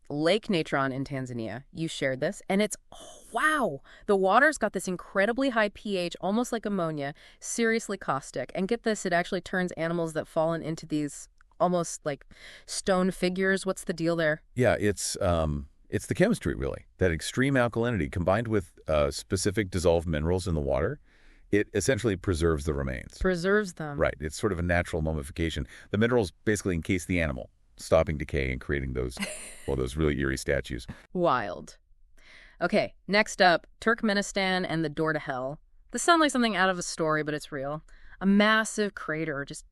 Lake Natron in Tanzania. You shared this, and it's, oh, wow, the water's got this incredibly high pH, almost like ammonia, seriously caustic. And get this, it actually turns animals that fallen into these almost like stone figures. What's the deal there? Yeah, it's the chemistry, really. That extreme alkalinity combined with specific dissolved minerals in the water, it essentially preserves the remains. Preserves them. Right. It's sort of a natural mummification. The minerals basically encase the animal, stopping decay and creating those, well, those really eerie statues. Wild. Okay, next up, Turkmenistan and the door to hell. This sounds like something out of a story, but it's real. A massive crater just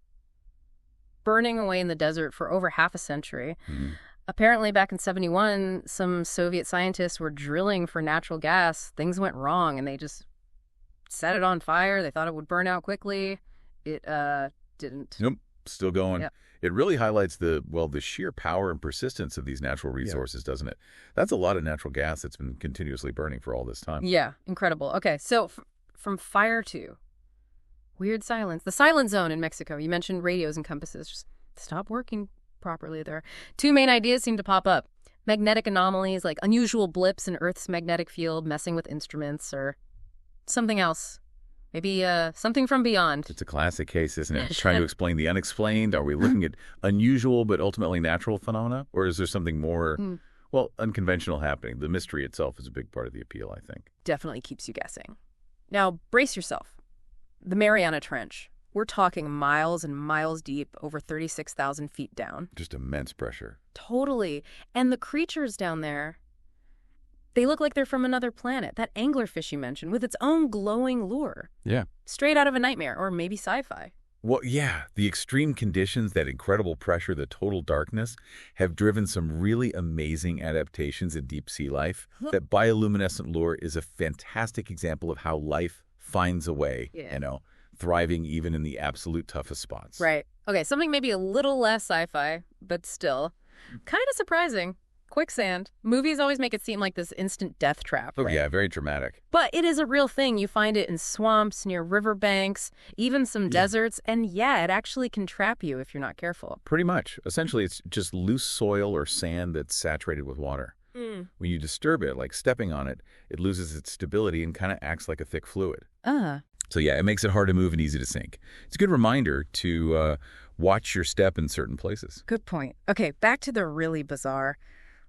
burning away in the desert for over half a century. Mm-hmm. Apparently, back in '71, some Soviet scientists were drilling for natural gas. Things went wrong, and they just set it on fire. They thought it would burn out quickly. It didn't. Nope, still going. Yep. It really highlights the sheer power and persistence of these natural resources, doesn't it? That's a lot of natural gas that's been continuously burning for all this time. Yeah, incredible. Okay, so from fire to weird silence. The silent zone in Mexico. You mentioned radios and compasses. Just stop working properly there. Two main ideas seem to pop up. Magnetic anomalies, like unusual blips in Earth's magnetic field messing with instruments, or something else. Maybe something from beyond. It's a classic case, isn't it? Trying to explain the unexplained. Are we looking at unusual but ultimately natural phenomena? Or is there something more, well, unconventional happening? The mystery itself is a big part of the appeal, I think. Definitely keeps you guessing. Now, brace yourself. The Mariana Trench. We're talking miles and miles deep, over 36,000 feet down. Just immense pressure. Totally. And the creatures down there, they look like they're from another planet. That anglerfish you mentioned, with its own glowing lure. Yeah. Straight out of a nightmare, or maybe sci-fi. Well, yeah, the extreme conditions, that incredible pressure, the total darkness, have driven some really amazing adaptations in deep sea life. That bioluminescent lure is a fantastic example of how life finds a way, thriving even in the absolute toughest spots. Right. Okay, something maybe a little less sci-fi, but still kind of surprising. Quicksand. Movies always make it seem like this instant death trap. Oh, right? yeah, very dramatic. But it is a real thing. You find it in swamps, near riverbanks, even some deserts, and yeah, it actually can trap you if you're not careful. Pretty much. Essentially, it's just loose soil or sand that's saturated with water. When you disturb it, like stepping on it, it loses its stability and kind of acts like a thick fluid. So yeah, it makes it hard to move and easy to sink. It's a good reminder to watch your step in certain places. Good point. Okay, back to the really bizarre.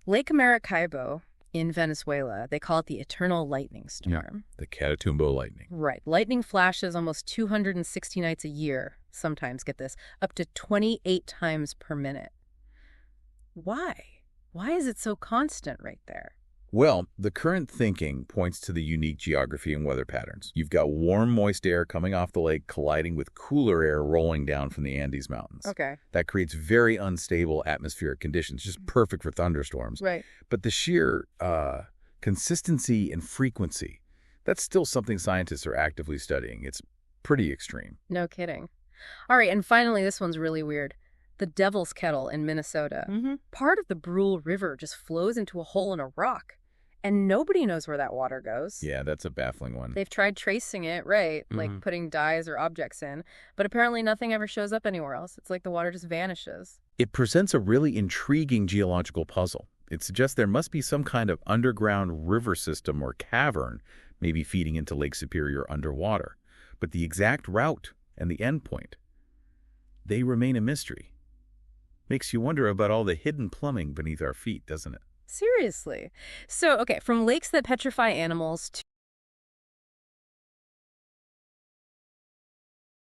Lake Maracaibo in Venezuela, they call it the eternal lightning storm. Yeah, the Catatumbo lightning. Right. Lightning flashes almost 260 nights a year, sometimes, get this, up to 28 times per minute. Why? Why is it so constant right there? Well, the current thinking points to the unique geography and weather patterns. You've got warm, moist air coming off the lake colliding with cooler air rolling down from the Andes Mountains. Okay. That creates very unstable atmospheric conditions, just perfect for thunderstorms. Right. But the sheer consistency and frequency, that's still something scientists are actively studying. It's pretty extreme. No kidding. All right, and finally, this one's really weird. The Devil's Kettle in Minnesota. Part of the Brule River just flows into a hole in a rock, and nobody knows where that water goes. Yeah, that's a baffling one. They've tried tracing it, right, like putting dyes or objects in, but apparently nothing ever shows up anywhere else. It's like the water just vanishes. It presents a really intriguing geological puzzle. It suggests there must be some kind of underground river system or cavern, maybe feeding into Lake Superior underwater. But the exact route and the endpoint, they remain a mystery. Makes you wonder about all the hidden plumbing beneath our feet, doesn't it? Seriously. So, okay, from lakes that petrify animals